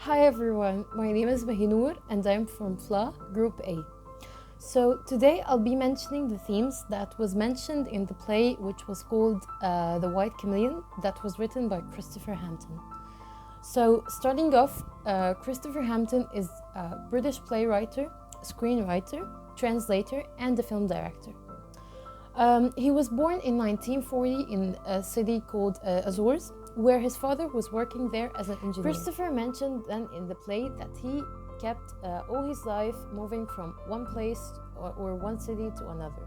Hi everyone, my name is Mahinour and I'm from FLA Group A. So today I'll be mentioning the themes that was mentioned in the play which was called The White Chameleon that was written by Christopher Hampton. So starting off, Christopher Hampton is a British playwright, screenwriter, translator and a film director. He was born in 1940 in a city called Azores, where his father was working there as an engineer. Christopher mentioned then in the play that he kept all his life moving from one place or one city to another.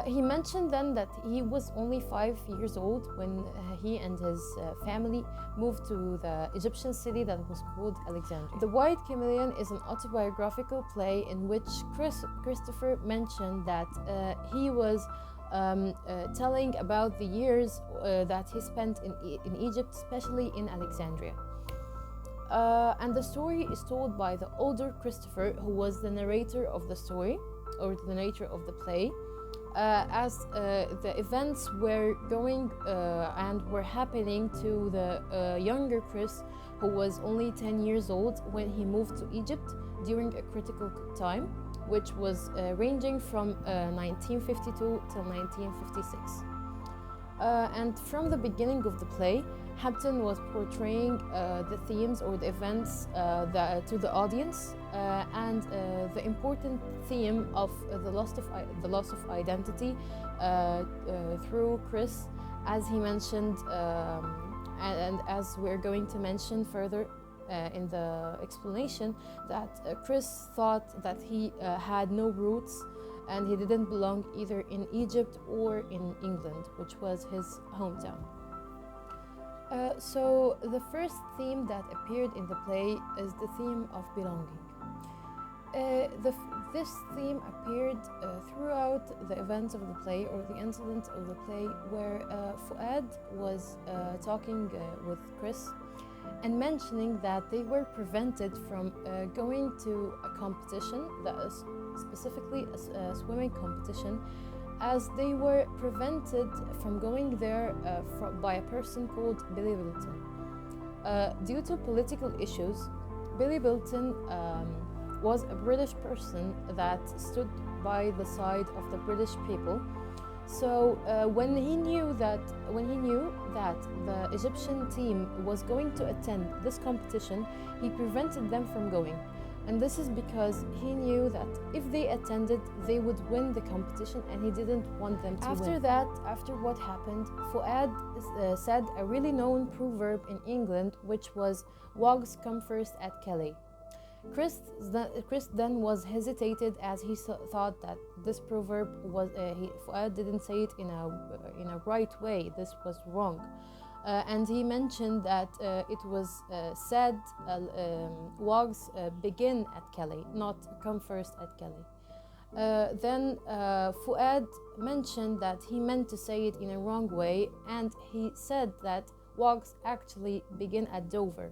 He mentioned then that he was only 5 years old when he and his family moved to the Egyptian city that was called Alexandria. The White Chameleon is an autobiographical play in which Christopher mentioned that he was telling about the years that he spent in Egypt, especially in Alexandria. And the story is told by the older Christopher, who was the narrator of the story, or the narrator of the play, as the events were going and were happening to the younger Chris, who was only 10 years old when he moved to Egypt during a critical time, which was ranging from 1952 till 1956. And from the beginning of the play, Hampton was portraying the themes or the events to the audience, and the important theme of the loss of identity through Chris, as he mentioned, and as we're going to mention further in the explanation, that Chris thought that he had no roots and he didn't belong either in Egypt or in England, which was his hometown. So the first theme that appeared in the play is the theme of belonging. This theme appeared throughout the events of the play, or the incidents of the play, where Fuad was talking with Chris and mentioning that they were prevented from going to a competition, that is specifically a swimming competition, as they were prevented from going there by a person called Billy Bilton. Due to political issues, Billy Bilton was a British person that stood by the side of the British people. So when he knew that the Egyptian team was going to attend this competition, he prevented them from going. And this is because he knew that if they attended, they would win the competition, and he didn't want them to win. After what happened, Fuad said a really known proverb in England, which was, "Wogs come first at Calais." Chris then was hesitated, as he thought that this proverb was Fuad didn't say it in a right way. This was wrong. And he mentioned that it was said, wogs begin at Calais, not come first at Calais. Then Fuad mentioned that he meant to say it in a wrong way, and he said that wogs actually begin at Dover,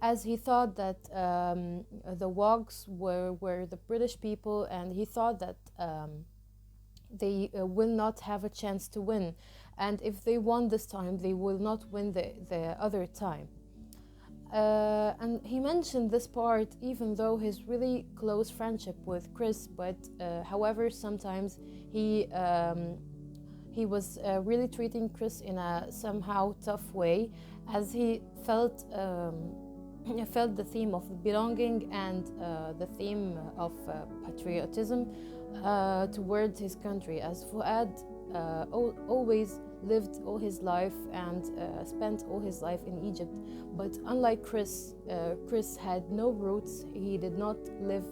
as he thought that the wogs were the British people, and he thought that they will not have a chance to win, and if they won this time, they will not win the other time. And he mentioned this part even though his really close friendship with Chris, but however, sometimes he was really treating Chris in a somehow tough way, as he felt the theme of belonging and the theme of patriotism towards his country, as Fuad always lived all his life and spent all his life in Egypt. But unlike Chris, Chris had no roots. He did not live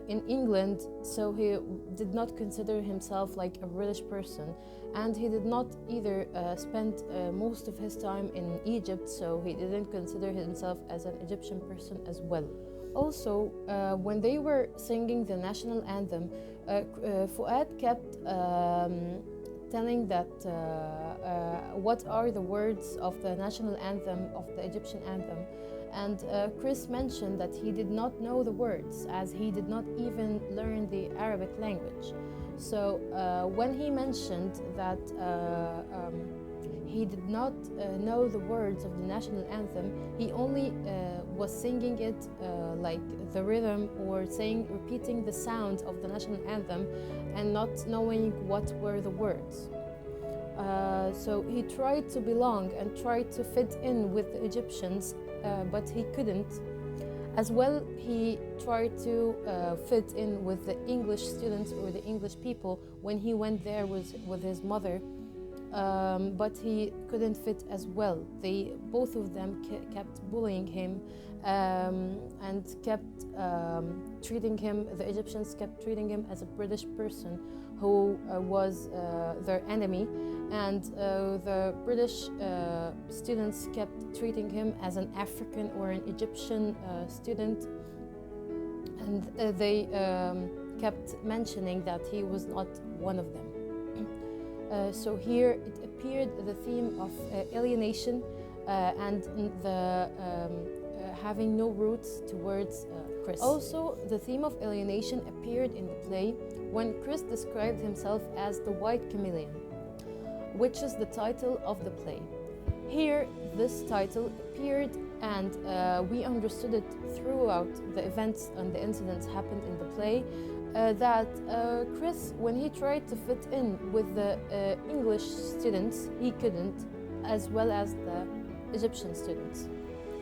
in England, so he did not consider himself like a British person, and he did not either spend most of his time in Egypt, so he didn't consider himself as an Egyptian person as well. Also, when they were singing the national anthem, Fuad kept telling that what are the words of the national anthem, of the Egyptian anthem. And Chris mentioned that he did not know the words, as he did not even learn the Arabic language. So when he mentioned that he did not know the words of the national anthem, he only was singing it like the rhythm, or repeating the sound of the national anthem, and not knowing what were the words. So he tried to belong and tried to fit in with the Egyptians, but he couldn't. As well, he tried to fit in with the English students or the English people when he went there with his mother, but he couldn't fit as well. Both of them kept bullying him and kept treating him, the Egyptians kept treating him as a British person who was their enemy, and the British students kept treating him as an African or an Egyptian student, and they kept mentioning that he was not one of them. So here it appeared the theme of alienation and the having no roots towards Chris. Also, the theme of alienation appeared in the play when Chris described himself as the white chameleon, which is the title of the play. Here, this title appeared, and we understood it throughout the events and the incidents happened in the play, that Chris, when he tried to fit in with the English students, he couldn't, as well as the Egyptian students.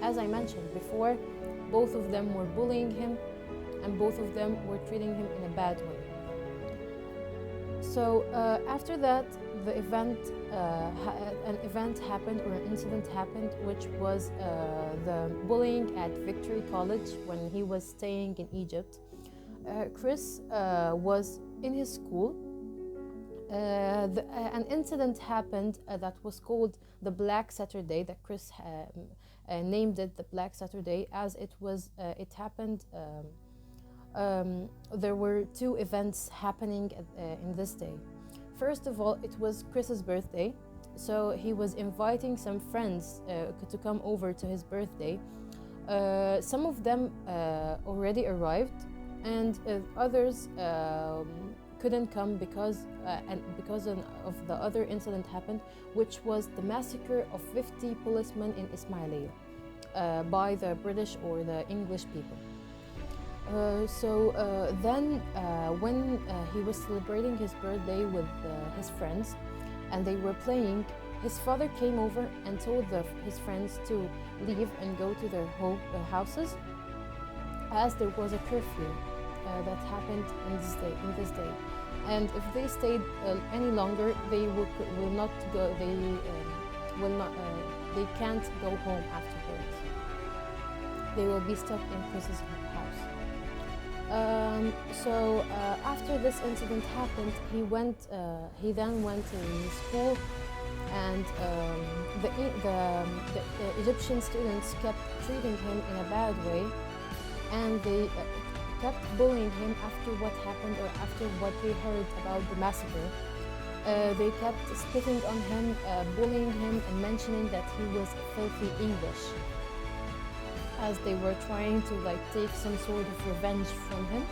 As I mentioned before, both of them were bullying him, and both of them were treating him in a bad way. So after that, the event, an event happened, or an incident happened, which was the bullying at Victory College when he was staying in Egypt. Chris was in his school. An incident happened that was called the Black Saturday, that Chris named it the Black Saturday, as it happened. There were two events happening in this day. First of all, it was Chris's birthday, so he was inviting some friends to come over to his birthday. Some of them already arrived, and others couldn't come because of the other incident happened, which was the massacre of 50 policemen in Ismailia by the British or the English people. Then when he was celebrating his birthday with his friends and they were playing, his father came over and told his friends to leave and go to their houses, as there was a curfew that happened in this day. And if they stayed any longer, they will not go. They can't go home afterwards. They will be stuck in Chris's house. After this incident happened, he then went to school, and the Egyptian students kept treating him in a bad way, and they kept bullying him after what happened, or after what they heard about the massacre. They kept spitting on him, bullying him, and mentioning that he was filthy English, as they were trying to take some sort of revenge from him.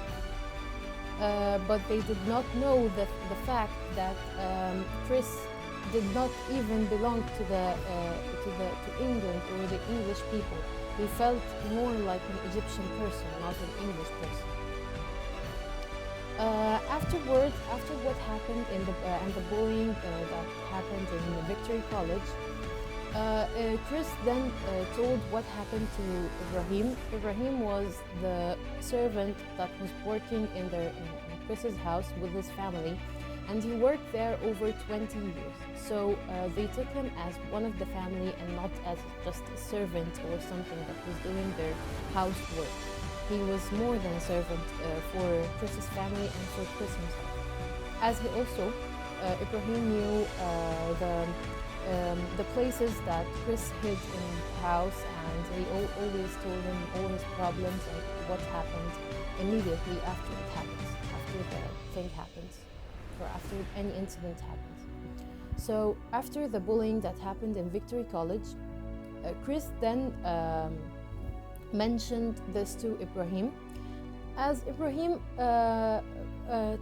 But they did not know the fact that Chris did not even belong to England or the English people. He felt more like an Egyptian person, not an English person. After what happened and the bullying that happened in the Victory College, Chris then told what happened to Ibrahim. Ibrahim was the servant that was working in Chris's house with his family, and he worked there over 20 years. So they took him as one of the family and not as just a servant or something that was doing their housework. He was more than a servant for Chris's family and for Chris himself. As he also, Ibrahim knew the places that Chris hid in the house, and he always told him all his problems and what happened immediately after it happens, after the thing happens, or after any incident happens. So after the bullying that happened in Victory College, Chris then mentioned this to Ibrahim, as Ibrahim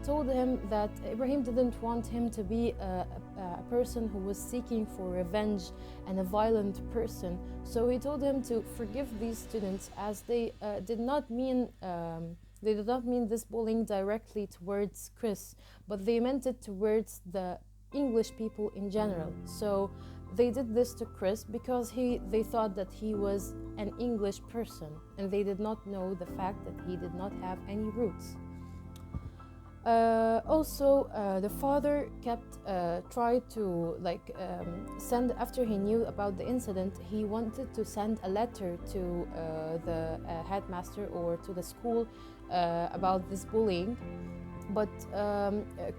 told him that Ibrahim didn't want him to be a person who was seeking for revenge and a violent person. So he told him to forgive these students, as they did not mean this bullying directly towards Chris, but they meant it towards the English people in general. So they did this to Chris because they thought that he was an English person, and they did not know the fact that he did not have any roots. The father tried to send, after he knew about the incident, he wanted to send a letter to the headmaster or to the school about this bullying. But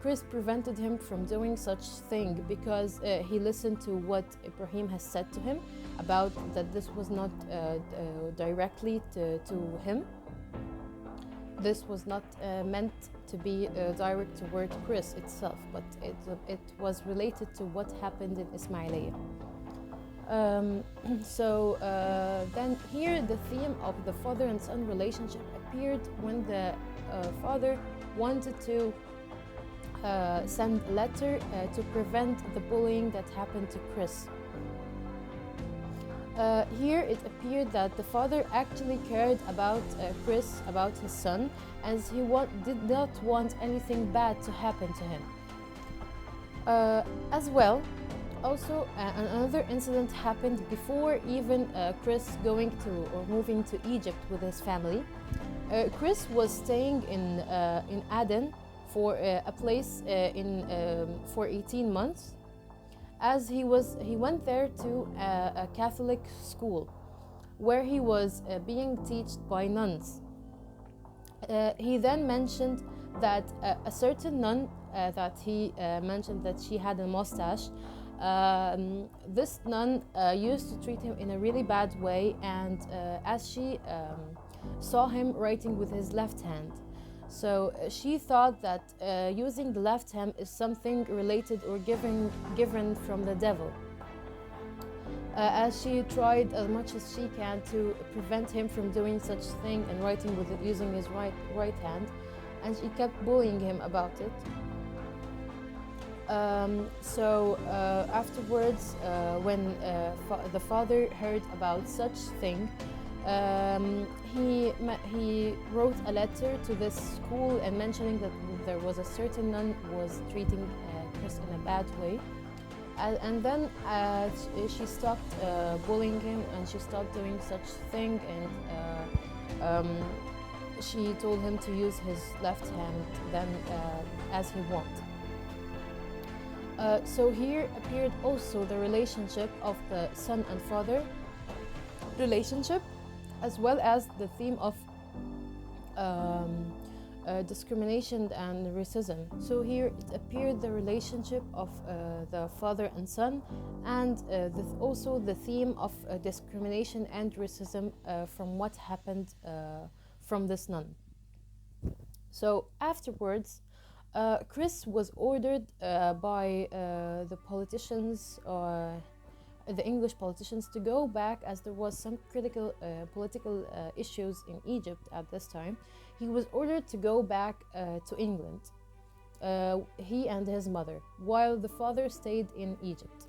Chris prevented him from doing such thing because he listened to what Ibrahim has said to him about that this was not directly to him. This was not meant to be direct toward Chris itself, but it was related to what happened in Ismailiyah. Then here the theme of the father and son relationship appeared when the father wanted to send a letter to prevent the bullying that happened to Chris. Here it appeared that the father actually cared about Chris, about his son, as he did not want anything bad to happen to him. Another incident happened before even Chris going to or moving to Egypt with his family. Chris was staying in Adel for a place for 18 months, as he went there to a Catholic school where he was being taught by nuns. He then mentioned that a certain nun that he mentioned that she had a mustache. This nun used to treat him in a really bad way, and as she saw him writing with his left hand. So she thought that using the left hand is something related or given from the devil. As she tried as much as she can to prevent him from doing such thing and writing with it using his right hand, and she kept bullying him about it. Afterwards, when the father heard about such thing, he wrote a letter to this school and mentioning that there was a certain nun was treating Chris in a bad way. And then she stopped bullying him, and she stopped doing such thing, and she told him to use his left hand then as he wanted. So here appeared also the relationship of the son and father relationship, as well as the theme of discrimination and racism. So here it appeared the relationship of the father and son, and also the theme of discrimination and racism from what happened from this nun. So afterwards, Chris was ordered by the politicians, the English politicians, to go back, as there was some critical political issues in Egypt at this time. He was ordered to go back to England, he and his mother, while the father stayed in Egypt.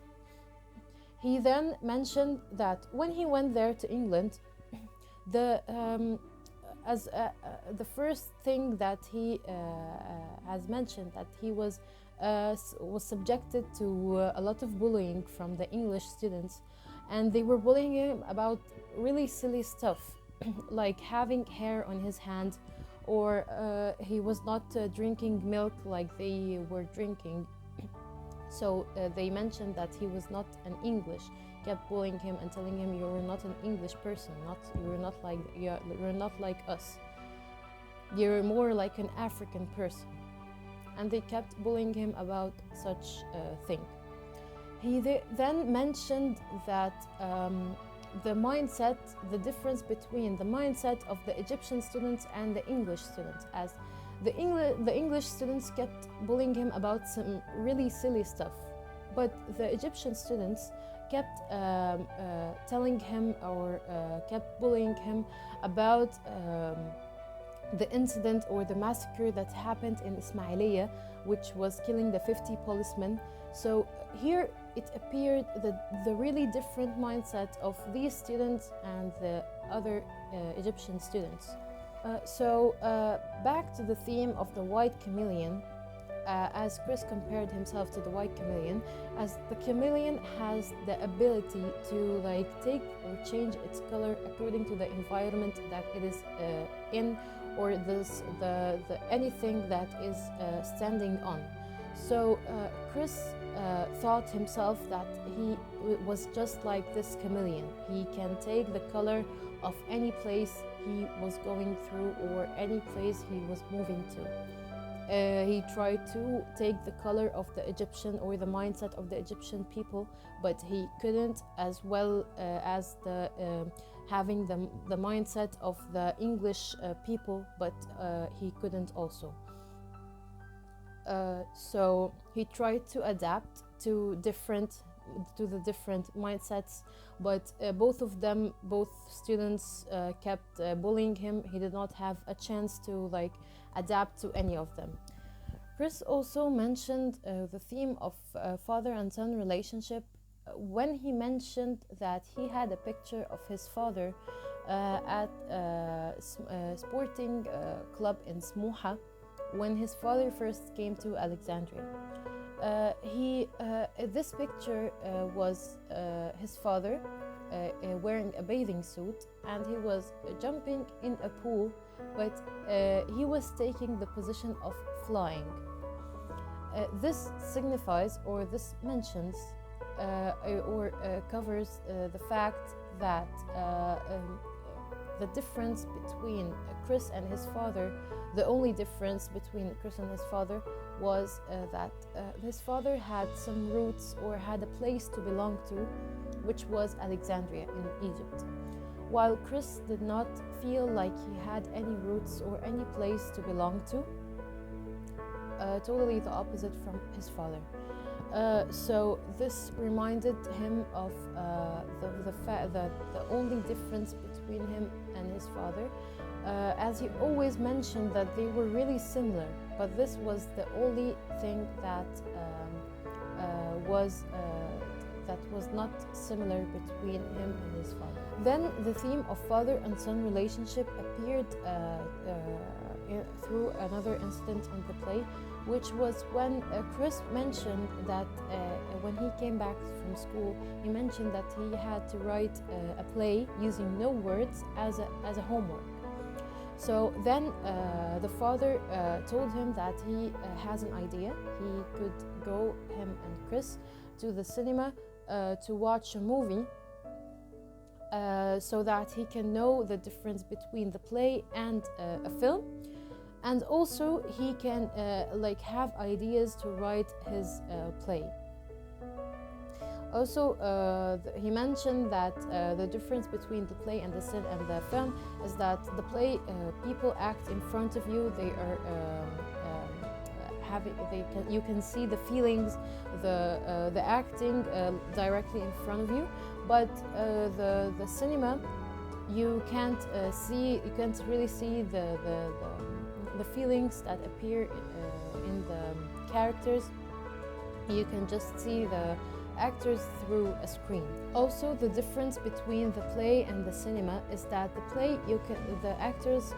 He then mentioned that when he went there to England, the first thing that he has mentioned, that he was subjected to a lot of bullying from the English students, and they were bullying him about really silly stuff like having hair on his hand, or he was not drinking milk like they were drinking. So they mentioned that he was not an English, kept bullying him and telling him, you're not an English person, you're not like us, you're more like an African person. And they kept bullying him about such a thing. He then mentioned that the difference between the mindset of the Egyptian students and the English students, as the English students kept bullying him about some really silly stuff, but the Egyptian students kept telling him or kept bullying him about the incident or the massacre that happened in Ismailiyah, which was killing the 50 policemen. So here it appeared that the really different mindset of these students and the other Egyptian students. Back to the theme of the white chameleon, as Chris compared himself to the white chameleon, as the chameleon has the ability to take or change its color according to the environment that it is in, or the anything that is standing on. So Chris thought himself that he was just like this chameleon. He can take the color of any place he was going through or any place he was moving to. He tried to take the color of the Egyptian or the mindset of the Egyptian people, but he couldn't, as well as having the mindset of the English people, but he couldn't also. So he tried to adapt to the different mindsets, but both students kept bullying him. He did not have a chance to adapt to any of them. Chris also mentioned the theme of father and son relationship when he mentioned that he had a picture of his father at a sporting club in Smoha when his father first came to Alexandria. This picture was his father wearing a bathing suit, and he was jumping in a pool, but he was taking the position of flying. This signifies, or this mentions, or covers the fact that the difference between Chris and his father, the only difference between Chris and his father was that his father had some roots or had a place to belong to, which was Alexandria in Egypt, while Chris did not feel like he had any roots or any place to belong to. Totally the opposite from his father. So this reminded him of the fact that the only difference between him and his father, as he always mentioned that they were really similar, but this was the only thing that was not similar between him and his father. Then the theme of father and son relationship appeared through another incident in the play, which was when Chris mentioned that when he came back from school, he mentioned that he had to write a play using no words as a homework. So then the father told him that he has an idea. He could go, him and Chris, to the cinema to watch a movie so that he can know the difference between the play and a film. And also he can have ideas to write his play. Also, he mentioned that the difference between the play and the film is that the play, people act in front of you. They are you can see the feelings, the acting directly in front of you. But the cinema, you can't really see the feelings that appear in the characters. You can just see the actors through a screen. Also, the difference between the play and the cinema is that the play, the actors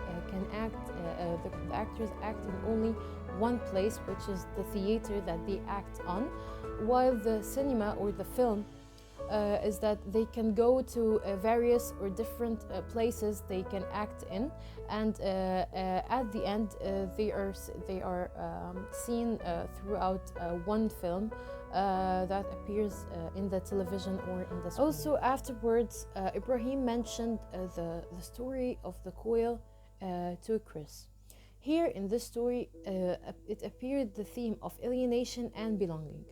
act in only one place, which is the theater that they act on, while the cinema or the film is that they can go to various or different places they can act in, and at the end they are seen throughout one film that appears in the television or in the screen. Also afterwards, Ibrahim mentioned the story of the coil to Chris. Here in this story, it appeared the theme of alienation and belonging.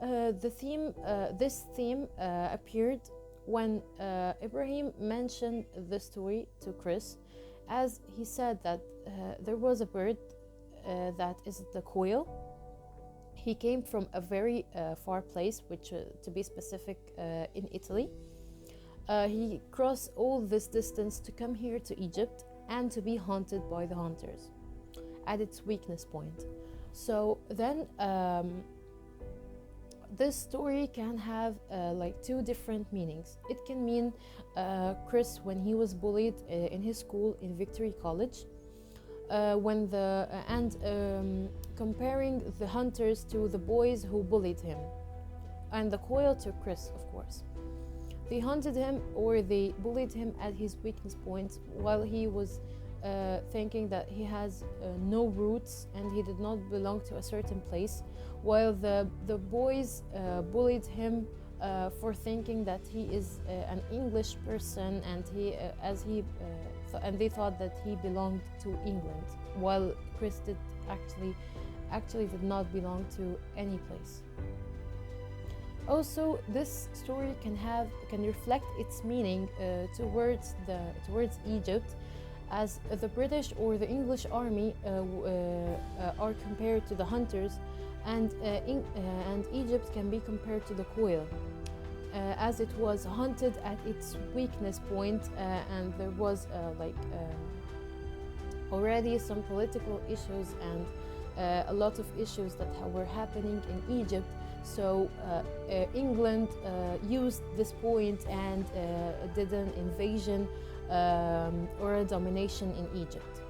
This theme appeared when Ibrahim mentioned the story to Chris, as he said that there was a bird that is the coil. He came from a very far place, which, to be specific, in Italy. He crossed all this distance to come here to Egypt, and to be hunted by the hunters at its weakness point. So then this story can have like two different meanings. It can mean Chris when he was bullied in his school in Victory College, when the comparing the hunters to the boys who bullied him, and the coil to Chris, of course. They hunted him or they bullied him at his weakness point while he was thinking that he has no roots and he did not belong to a certain place, while the boys bullied him for thinking that he is an English person and and they thought that he belonged to England, while Chris did actually did not belong to any place. Also, this story can reflect its meaning towards Egypt, as the British or the English army are compared to the hunters, and Egypt can be compared to the coil, as it was hunted at its weakness point, and there was already some political issues and a lot of issues that were happening in Egypt. So England used this point and did an invasion or a domination in Egypt.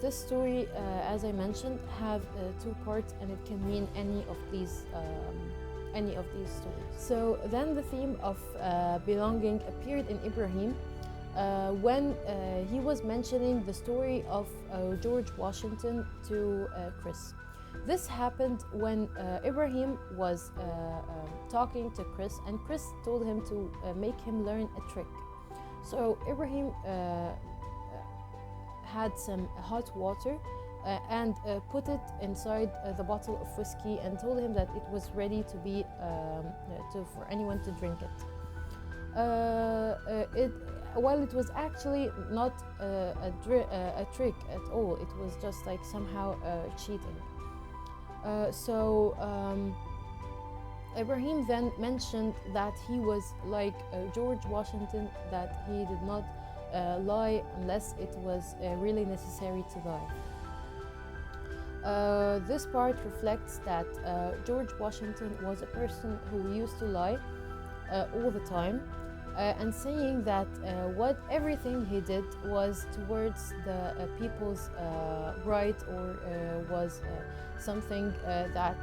This story, as I mentioned, have two parts, and it can mean any of these stories. So then the theme of belonging appeared in Ibrahim when he was mentioning the story of George Washington to Chris. This happened when Ibrahim was talking to Chris, and Chris told him to make him learn a trick. So Ibrahim had some hot water and put it inside the bottle of whiskey and told him that it was ready to be for anyone to drink it. While it was actually not a trick at all, it was just like somehow cheating. Ibrahim then mentioned that he was like George Washington, that he did not lie unless it was really necessary to lie. This part reflects that George Washington was a person who used to lie all the time, and saying that everything he did was towards the people's right, or was something that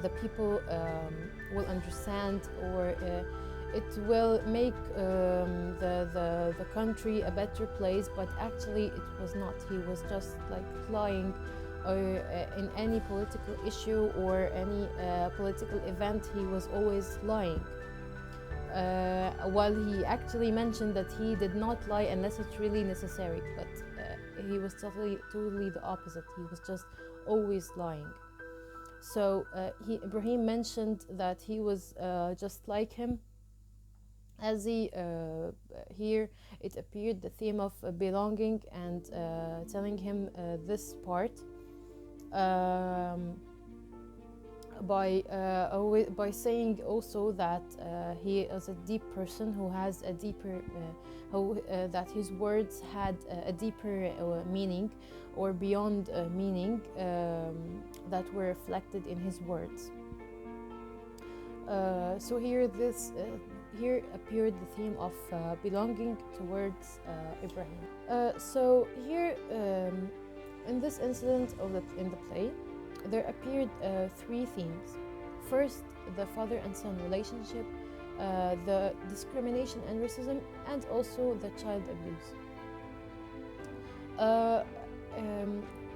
the people will understand, or it will make the country a better place. But actually it was not. He was just like lying in any political issue or any political event. He was always lying. While he actually mentioned that he did not lie unless it's really necessary, but he was totally the opposite. He was just always lying. So Ibrahim mentioned that he was just like him, as here it appeared the theme of belonging, and telling him this part by saying also that he is a deep person who has a deeper that his words had a deeper meaning, or beyond meaning, that were reflected in his words. So here appeared the theme of belonging towards Ibrahim. So here in this incident in the play, there appeared three themes. First, the father and son relationship, the discrimination and racism, and also the child abuse.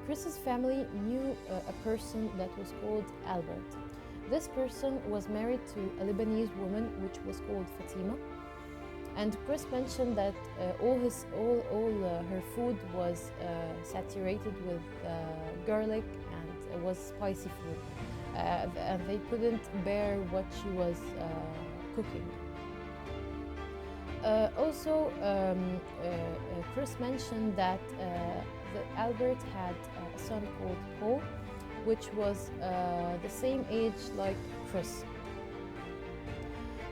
Chris's family knew a person that was called Albert. This person was married to a Lebanese woman which was called Fatima, and Chris mentioned that all her food was saturated with garlic, and it was spicy food, and they couldn't bear what she was cooking. Chris mentioned that Albert had a son called Paul, which was the same age like Chris.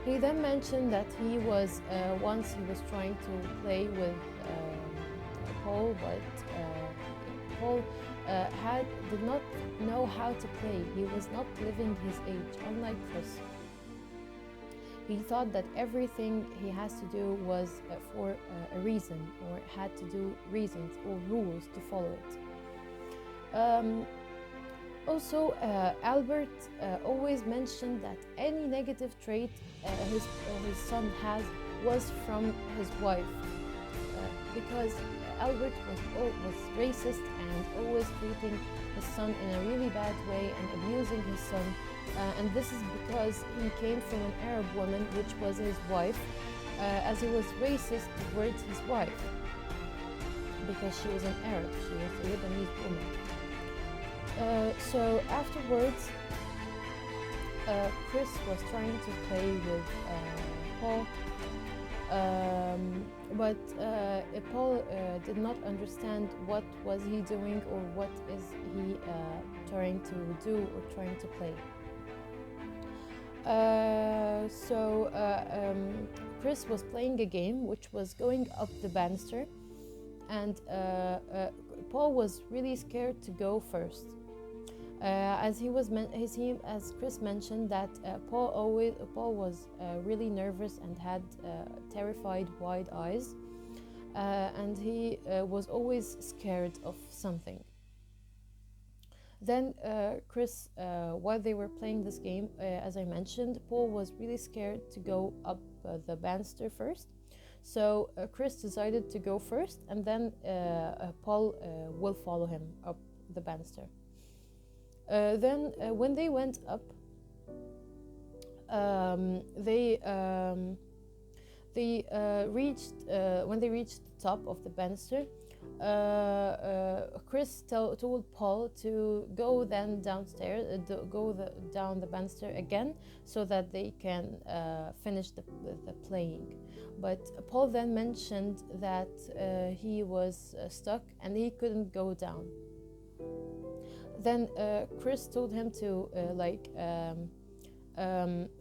He then mentioned that he was once he was trying to play with Paul, but Paul did not know how to play. He was not living his age, unlike Chris. He thought that everything he has to do was for a reason, or had to do reasons or rules to follow it. Also, Albert always mentioned that any negative trait his son has was from his wife, because Albert was racist and always treating his son in a really bad way and abusing his son. And this is because he came from an Arab woman, which was his wife, as he was racist towards his wife, because she was an Arab, she was a Lebanese woman. So afterwards, Chris was trying to play with Paul, but Paul did not understand what was he doing or what is he trying to do or trying to play. Chris was playing a game which was going up the banister, and Paul was really scared to go first. As Chris mentioned, that Paul was really nervous and had terrified wide eyes, and he was always scared of something. Then Chris, while they were playing this game, as I mentioned, Paul was really scared to go up the banister first. So Chris decided to go first, and then Paul will follow him up the banister. Then when they went up, when they reached the top of the banister, Chris told Paul to go then downstairs, down the banister again, so that they can finish the playing. But Paul then mentioned that he was stuck and he couldn't go down. Then Chris told him to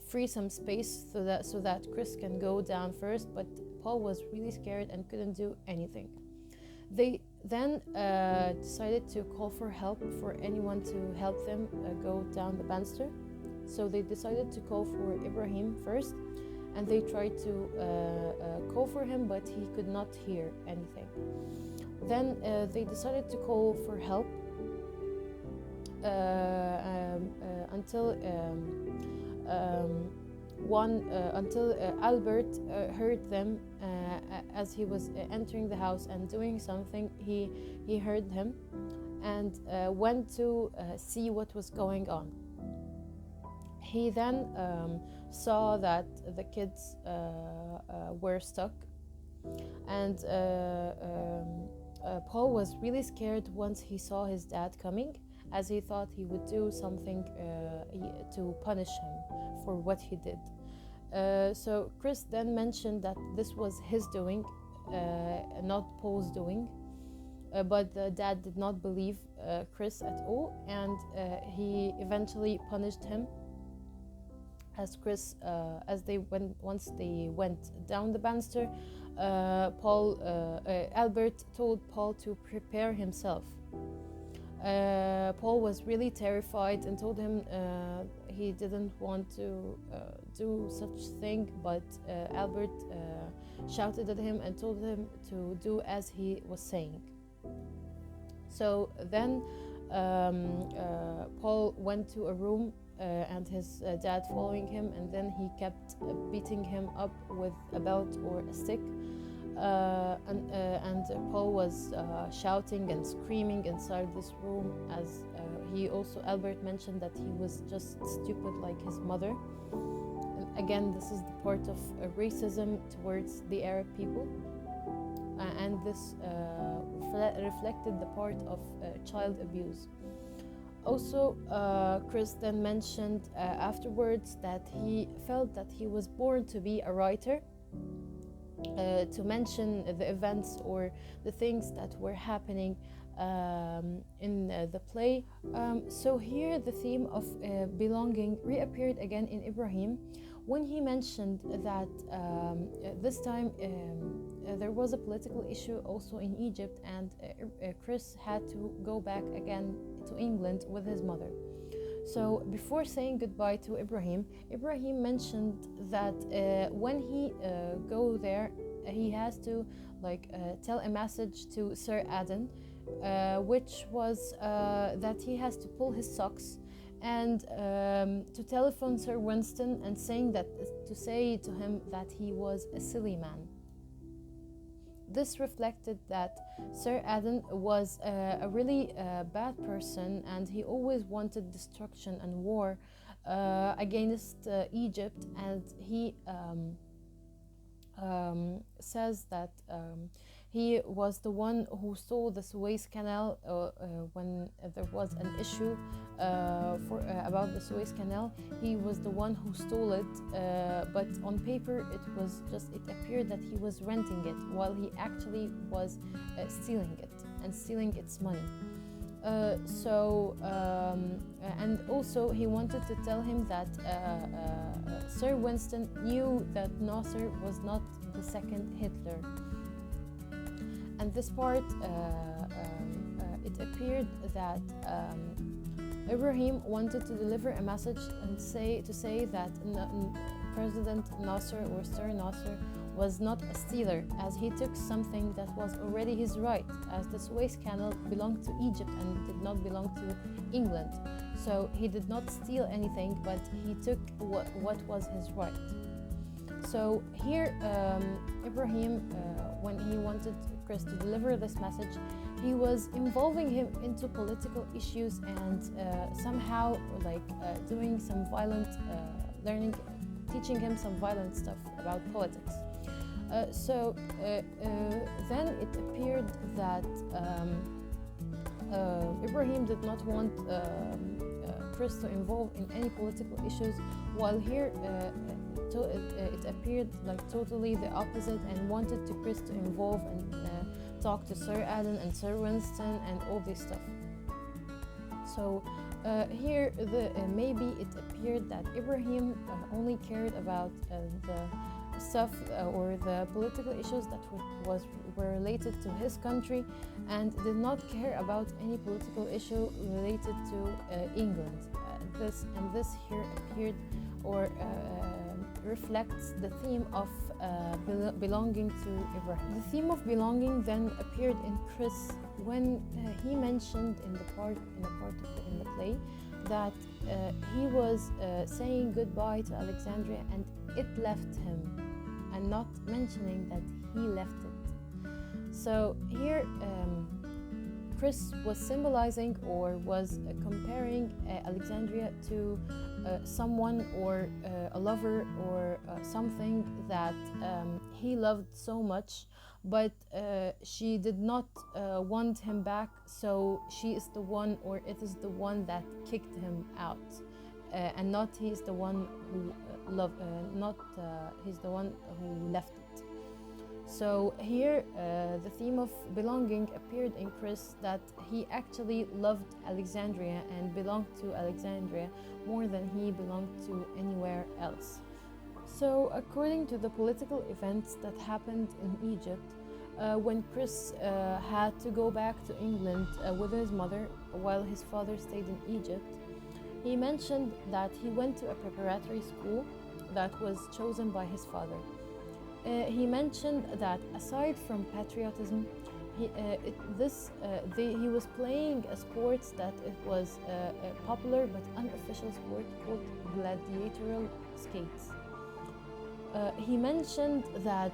free some space so that Chris can go down first, but Paul was really scared and couldn't do anything. They then decided to call for help, for anyone to help them go down the banister. So they decided to call for Ibrahim first, and they tried to call for him, but he could not hear anything. Then they decided to call for help until Albert heard them as he was entering the house and doing something. He heard him and went to see what was going on. He then saw that the kids were stuck, and Paul was really scared once he saw his dad coming, as he thought he would do something to punish him for what he did. So Chris then mentioned that this was his doing, not Paul's doing, but the dad did not believe Chris at all, and he eventually punished him. As once they went down the banister, Albert told Paul to prepare himself. Paul was really terrified and told him he didn't want to do such thing, but Albert shouted at him and told him to do as he was saying. So then Paul went to a room and his dad following him, and then he kept beating him up with a belt or a stick. And Paul was shouting and screaming inside this room, as Albert mentioned that he was just stupid like his mother. And again, this is the part of racism towards the Arab people, and this reflected the part of child abuse. Also, Chris then mentioned afterwards that he felt that he was born to be a writer, to mention the events or the things that were happening in the play. So here the theme of belonging reappeared again in Ibrahim, when he mentioned that this time there was a political issue also in Egypt, and Chris had to go back again to England with his mother. So before saying goodbye to Ibrahim, Ibrahim mentioned that when he go there, he has to tell a message to Sir Adel, which was that he has to pull his socks and to telephone Sir Winston and to say to him that he was a silly man. This reflected that Sir Adel was a really bad person, and he always wanted destruction and war against Egypt, and he says that he was the one who stole the Suez Canal when there was an issue about the Suez Canal. He was the one who stole it, but on paper it appeared that he was renting it, while he actually was stealing it and stealing its money. And also he wanted to tell him that Sir Winston knew that Nasser was not the second Hitler. And this part, it appeared that Ibrahim wanted to deliver a message and say that President Nasser or Sir Nasser was not a stealer, as he took something that was already his right, as the Suez Canal belonged to Egypt and did not belong to England. So he did not steal anything, but he took what was his right. So here, Ibrahim, when he wanted Chris to deliver this message, he was involving him into political issues and somehow doing some violent teaching him some violent stuff about politics. Then it appeared that Ibrahim did not want Chris to involve in any political issues, while here it appeared like totally the opposite, and wanted to Chris to involve and talk to Sir Adel and Sir Winston and all this stuff. So here maybe it appeared that Ibrahim only cared about the stuff or the political issues that were related to his country, and did not care about any political issue related to England. This here appeared or reflects the theme of belonging to Ibrahim. The theme of belonging then appeared in Chris when he mentioned in the play that he was saying goodbye to Alexandria and it left him, and not mentioning that he left it. So here Chris was symbolizing or was comparing Alexandria to someone or a lover or something that he loved so much, but she did not want him back, so she is the one, or it is the one that kicked him out, and not he's the one who he's the one who left it. So here the theme of belonging appeared in Chris, that he actually loved Alexandria and belonged to Alexandria more than he belonged to anywhere else. So according to the political events that happened in Egypt, when Chris had to go back to England with his mother while his father stayed in Egypt, he mentioned that he went to a preparatory school that was chosen by his father. He mentioned that aside from patriotism, he was playing a sport that it was a popular but unofficial sport called gladiatorial skates. He mentioned that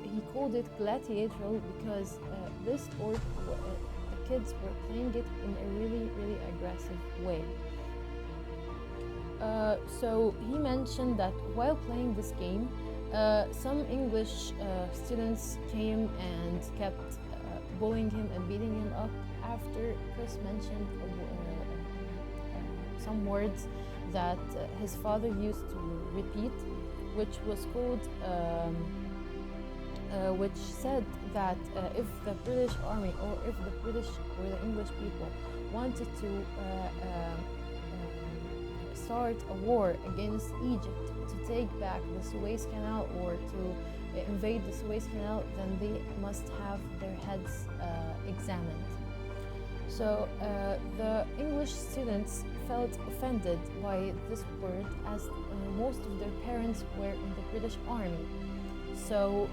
he called it gladiatorial because this sport, the kids were playing it in a really, really aggressive way. So he mentioned that while playing this game, some English students came and kept bullying him and beating him up after Chris mentioned some words that his father used to repeat, which was called, which said that if the British army or if the British or the English people wanted to start a war against Egypt to take back the Suez Canal or to invade the Suez Canal, then they must have their heads examined. So the English students felt offended by this word, as most of their parents were in the British Army. So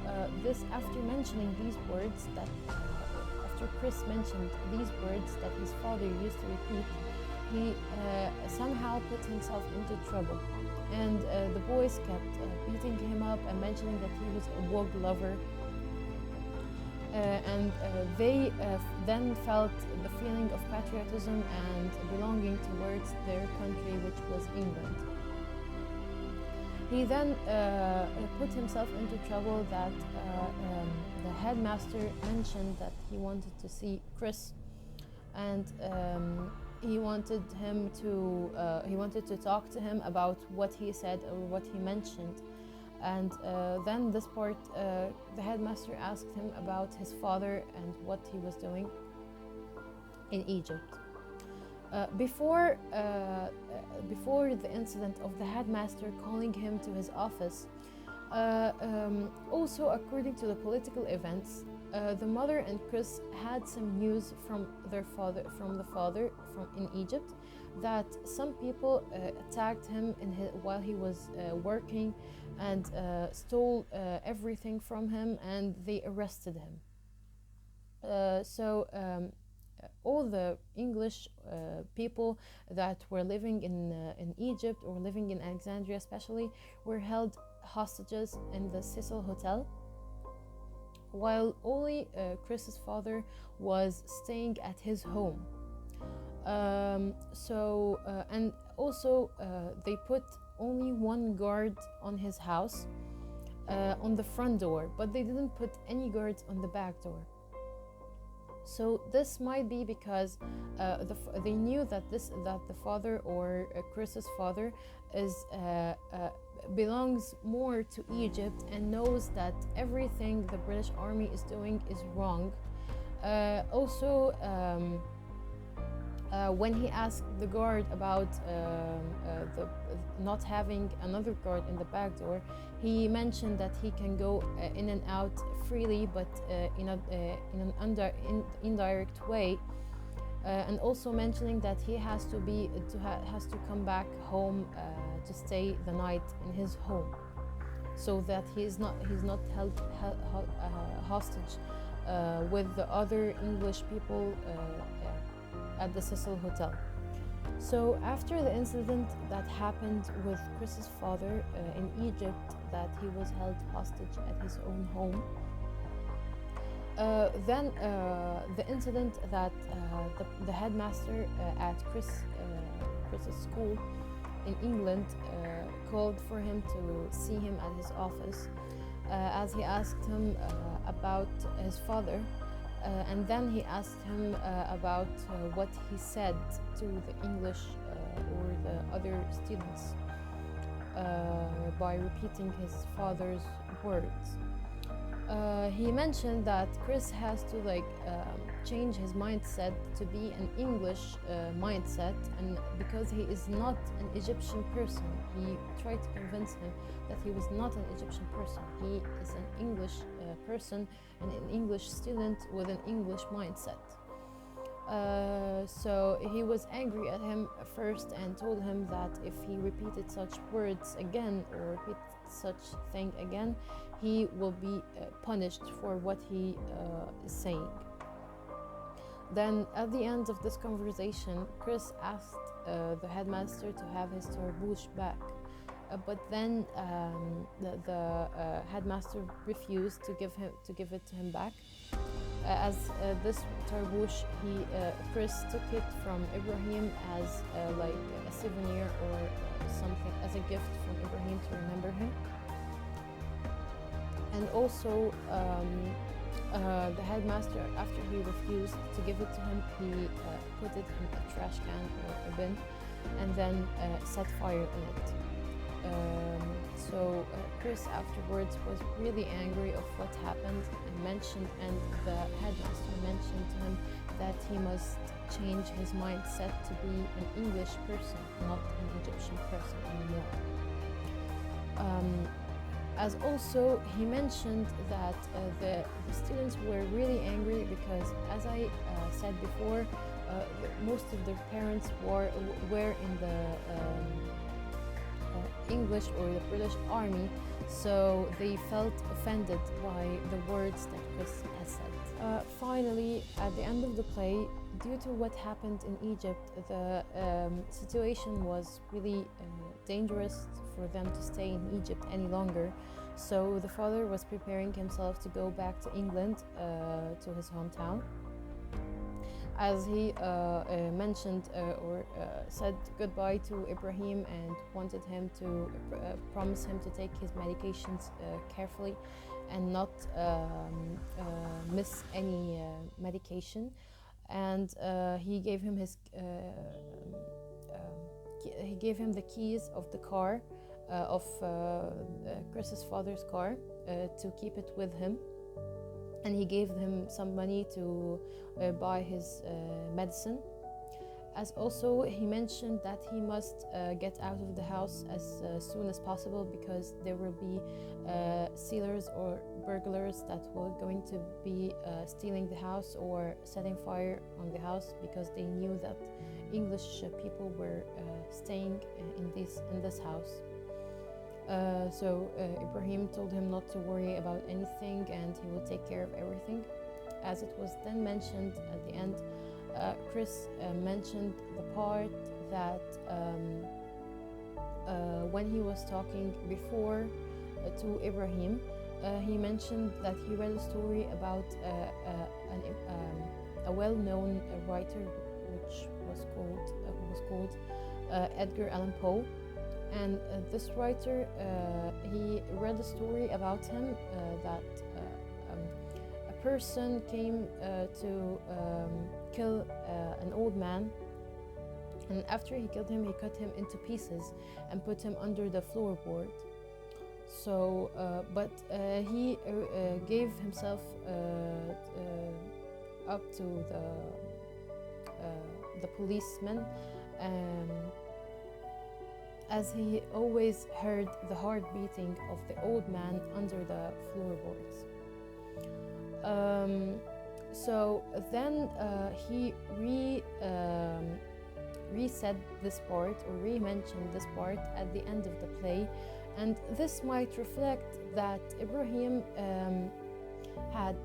after mentioning these words, after Chris mentioned these words that his father used to repeat, he somehow put himself into trouble. And the boys kept beating him up and mentioning that he was a woke lover. And they then felt the feeling of patriotism and belonging towards their country, which was England. He then put himself into trouble that the headmaster mentioned that he wanted to see Chris, and he wanted to talk to him about what he said or what he mentioned. And then this part, the headmaster asked him about his father and what he was doing in Egypt. Before the incident of the headmaster calling him to his office, also according to the political events, the mother and Chris had some news from the father in Egypt, that some people attacked him while he was working and stole everything from him, and they arrested him. All the English people that were living in Egypt or living in Alexandria especially were held hostages in the Cecil Hotel, while only Chris's father was staying at his home. And also they put only one guard on his house on the front door, but they didn't put any guards on the back door. So this might be because they knew that the father or Chris's father belongs more to Egypt and knows that everything the British Army is doing is wrong. When he asked the guard about not having another guard in the back door, he mentioned that he can go in and out freely, but in an indirect way, and also mentioning that he has to come back home to stay the night in his home, so that he's not held hostage with the other English people at the Cecil Hotel. So after the incident that happened with Chris's father in Egypt, that he was held hostage at his own home, then the incident that the headmaster at Chris's school in England called for him to see him at his office, as he asked him about his father. And then he asked him about what he said to the English or the other students by repeating his father's words. He mentioned that Chris has to change his mindset to be an English mindset, and because he is not an Egyptian person, he tried to convince him that he was not an Egyptian person. He is an English person and an English student with an English mindset. So he was angry at him first and told him that if he repeated such words again or repeat such thing again, he will be punished for what he is saying. Then at the end of this conversation, Chris asked the headmaster to have his tarbouch back. But then the headmaster refused to give it to him back, as this tarbouch, Chris took it from Ibrahim as a souvenir or something, as a gift from Ibrahim to remember him. And also the headmaster, after he refused to give it to him, he put it in a trash can or a bin and then set fire in it. So Chris afterwards was really angry of what happened and the headmaster mentioned to him that he must change his mindset to be an English person, not an Egyptian person anymore. As also, he mentioned that the students were really angry because, as I said before, most of their parents were in the English or the British Army, so they felt offended by the words that Chris has said. Finally, at the end of the play, due to what happened in Egypt, the situation was really dangerous for them to stay in Egypt any longer. So the father was preparing himself to go back to England, to his hometown. As he mentioned or said goodbye to Ibrahim and wanted him to promise him to take his medications carefully and not miss any medication. And he gave him the keys of the car, of Chris's father's car, to keep it with him. And he gave him some money to buy his medicine. As also, he mentioned that he must get out of the house as soon as possible because there will be stealers or burglars that were going to be stealing the house or setting fire on the house, because they knew that English people were staying in this house. So Ibrahim told him not to worry about anything and he will take care of everything. As it was then mentioned at the end, Chris mentioned the part that when he was talking before to Ibrahim, he mentioned that he read a story about a well-known writer which was called Edgar Allan Poe. And this writer, he read a story about him that a person came to kill an old man, and after he killed him, he cut him into pieces and put him under the floorboard. So, but he gave himself up to the policeman. As he always heard the heart beating of the old man under the floorboards. So then he re-said this part, or re-mentioned this part at the end of the play, and this might reflect that Ibrahim had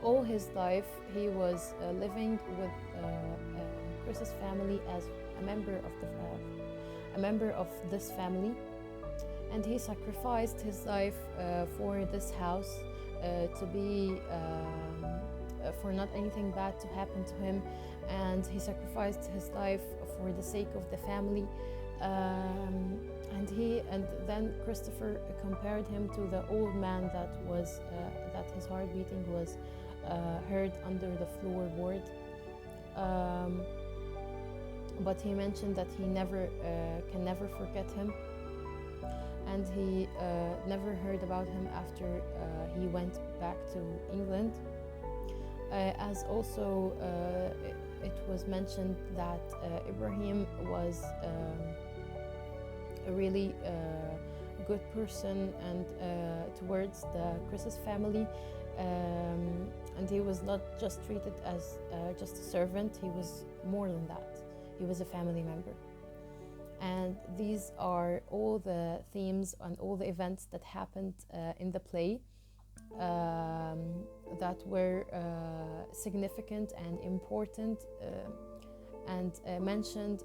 all his life he was living with Chris's family as a member of this family, and he sacrificed his life for this house, to be for not anything bad to happen to him, and he sacrificed his life for the sake of the family. And then Christopher compared him to the old man that his heart beating was heard under the floorboard. But he mentioned that he can never forget him, and he never heard about him after he went back to England. As also it was mentioned that Ibrahim was a really good person and towards Chris's family, and he was not just treated as just a servant. He was more than that. He was a family member. And these are all the themes and all the events that happened in the play that were significant and important and mentioned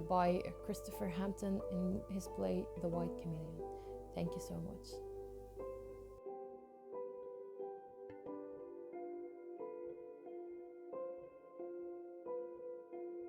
by Christopher Hampton in his play The White Chameleon. Thank you so much.